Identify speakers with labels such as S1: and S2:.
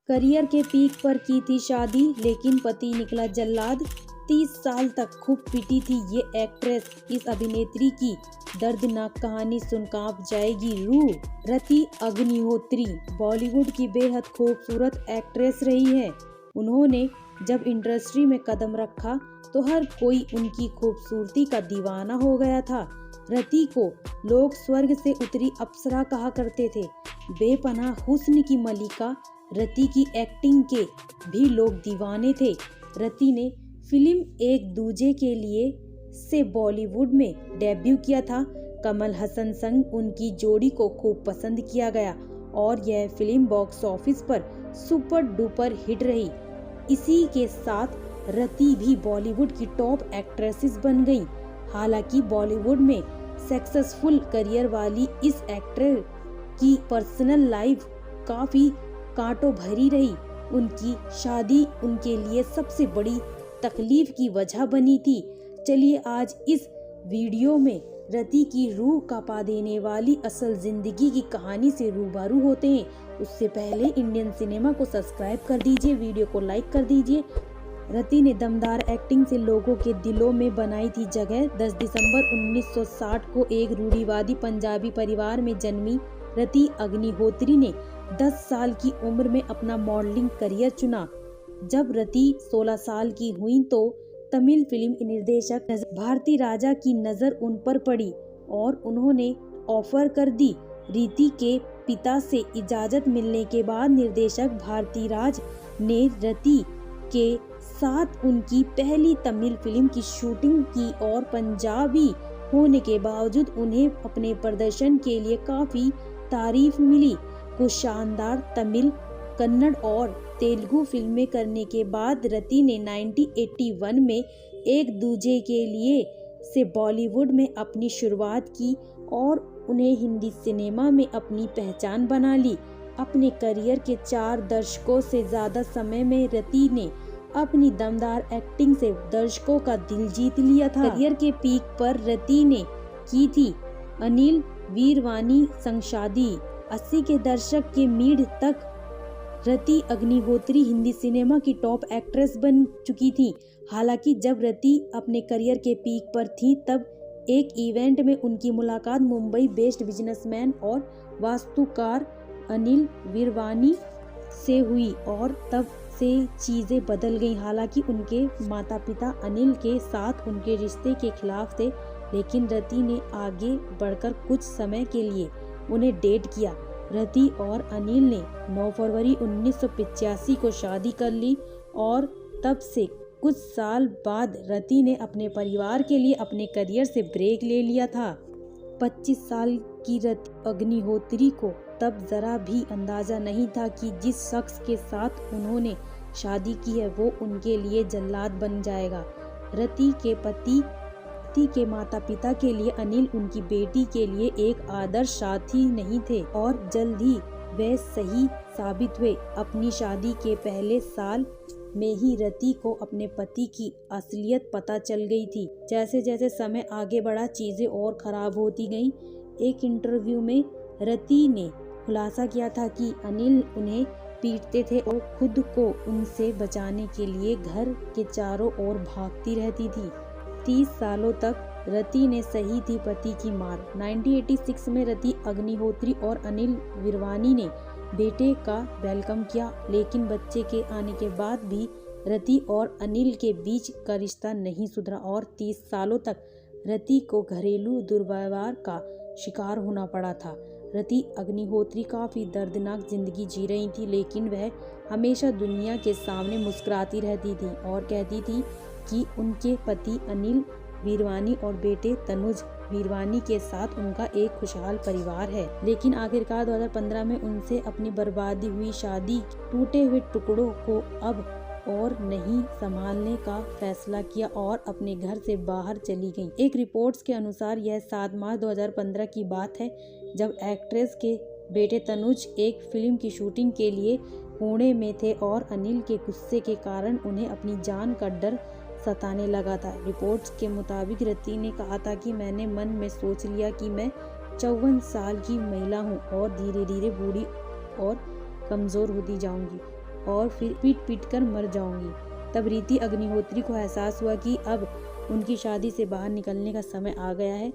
S1: Career के peak पर की थी शादी, लेकिन पति निकला जल्लाद। 30 साल तक खूब पिटी थी ये एक्ट्रेस। इस अभिनेत्री की दर्दनाक कहानी सुन कांप जाएगी रूह। रति अग्निहोत्री बॉलीवुड की बेहद खूबसूरत एक्ट्रेस रही है। उन्होंने जब इंडस्ट्री में कदम रखा तो हर कोई उनकी खूबसूरती का दीवाना हो गया था। रति को लोग स्वर्ग से उतरी अप्सरा कहा करते थे। बेपनाह हुस्न की मलिका रति की एक्टिंग के भी लोग दीवाने थे। रति ने फिल्म एक दूजे के लिए से बॉलीवुड में डेब्यू किया था। कमल हसन संग उनकी जोड़ी को खूब पसंद किया गया और यह फिल्म बॉक्स ऑफिस पर सुपर डुपर हिट रही। इसी के साथ रति भी बॉलीवुड की टॉप एक्ट्रेसेस बन गई। हालांकि बॉलीवुड में सक्सेसफुल करियर वाली इस एक्टर की पर्सनल लाइफ काफी कांटों भरी रही। उनकी शादी उनके लिए सबसे बड़ी तकलीफ की वजह बनी थी। चलिए आज इस वीडियो में रति की रूह कांपा देने वाली असल जिंदगी की कहानी से रूबरू होते हैं। उससे पहले इंडियन सिनेमा को सब्सक्राइब कर दीजिए, वीडियो को लाइक कर दीजिए। रति ने दमदार एक्टिंग से लोगों के दिलों में बनाई थी जगह। 10 दिसंबर 1960 को एक रूढ़िवादी पंजाबी परिवार में जन्मी रति अग्निहोत्री ने 10 साल की उम्र में अपना मॉडलिंग करियर चुना। जब रति 16 साल की हुई तो तमिल फिल्म निर्देशक भारती राजा की नज़र उन पर पड़ी और उन्होंने ऑफर कर दी। रति के पिता से इजाज़त मिलने के बाद निर्देशक भारती राज ने रति के साथ उनकी पहली तमिल फिल्म की शूटिंग की और पंजाबी होने के बावजूद उन्हें अपने प्रदर्शन के लिए काफ़ी तारीफ मिली। कुछ शानदार तमिल, कन्नड़ और तेलुगु फिल्में करने के बाद रति ने 1981 में एक दूजे के लिए से बॉलीवुड में अपनी शुरुआत की और उन्हें हिंदी सिनेमा में अपनी पहचान बना ली। अपने करियर के 4 दशकों से ज़्यादा समय में रति ने अपनी दमदार एक्टिंग से दर्शकों का दिल जीत लिया था। करियर के पीक पर रति ने की थी अनिल वीरवानी संग शादी। 80 के दशक के मिड तक रति अग्निहोत्री हिंदी सिनेमा की टॉप एक्ट्रेस बन चुकी थी। हालांकि जब रति अपने करियर के पीक पर थी तब एक इवेंट में उनकी मुलाकात मुंबई बेस्ड बिजनेसमैन और वास्तुकार अनिल वीरवानी से हुई और तब से चीज़ें बदल गईं। हालांकि उनके माता पिता अनिल के साथ उनके रिश्ते के खिलाफ थे, लेकिन रति ने आगे बढ़कर कुछ समय के लिए उन्हें डेट किया। रति और अनिल ने 9 फरवरी 1985 को शादी कर ली और तब से कुछ साल बाद रति ने अपने परिवार के लिए अपने करियर से ब्रेक ले लिया था। 25 साल की रति अग्निहोत्री को तब जरा भी अंदाजा नहीं था कि जिस शख्स के साथ उन्होंने शादी की है वो उनके लिए जल्लाद बन जाएगा। रति के माता पिता के लिए अनिल उनकी बेटी के लिए एक आदर्श साथी नहीं थे और जल्द ही वे सही साबित हुए। अपनी शादी के पहले साल में ही रति को अपने पति की असलियत पता चल गई थी। जैसे जैसे समय आगे बढ़ा चीजें और खराब होती गईं। एक इंटरव्यू में रति ने खुलासा किया था कि अनिल उन्हें पीटते थे और खुद को उनसे बचाने के लिए घर के चारों ओर भागती रहती थी। 30 सालों तक रति ने सही थी पति की मार। 1986 में रति अग्निहोत्री और अनिल वीरवानी ने बेटे का वेलकम किया, लेकिन बच्चे के आने के बाद भी रति और अनिल के बीच का रिश्ता नहीं सुधरा और 30 सालों तक रति को घरेलू दुर्व्यवहार का शिकार होना पड़ा था। रति अग्निहोत्री काफ़ी दर्दनाक जिंदगी जी रही थी, लेकिन वह हमेशा दुनिया के सामने मुस्कुराती रहती थी और कहती थी कि उनके पति अनिल वीरवानी और बेटे तनुज वीरवानी के साथ उनका एक खुशहाल परिवार है। लेकिन आखिरकार 2015 में उनसे अपनी बर्बादी हुई शादी टूटे हुए टुकड़ों को अब और नहीं संभालने का फैसला किया और अपने घर से बाहर चली गईं। एक रिपोर्ट्स के अनुसार यह 7 मार्च 2015 की बात है जब एक्ट्रेस के बेटे तनुज एक फिल्म की शूटिंग के लिए पुणे में थे और अनिल के गुस्से के कारण उन्हें अपनी जान का डर सताने लगा था। रिपोर्ट्स के मुताबिक रति ने कहा था कि मैंने मन में सोच लिया कि मैं 54 साल की महिला हूँ और धीरे धीरे बूढ़ी और कमज़ोर होती जाऊंगी। और फिर पीट पीट कर मर जाऊंगी। तब रीति अग्निहोत्री को एहसास हुआ कि अब उनकी शादी से बाहर निकलने का समय आ गया है।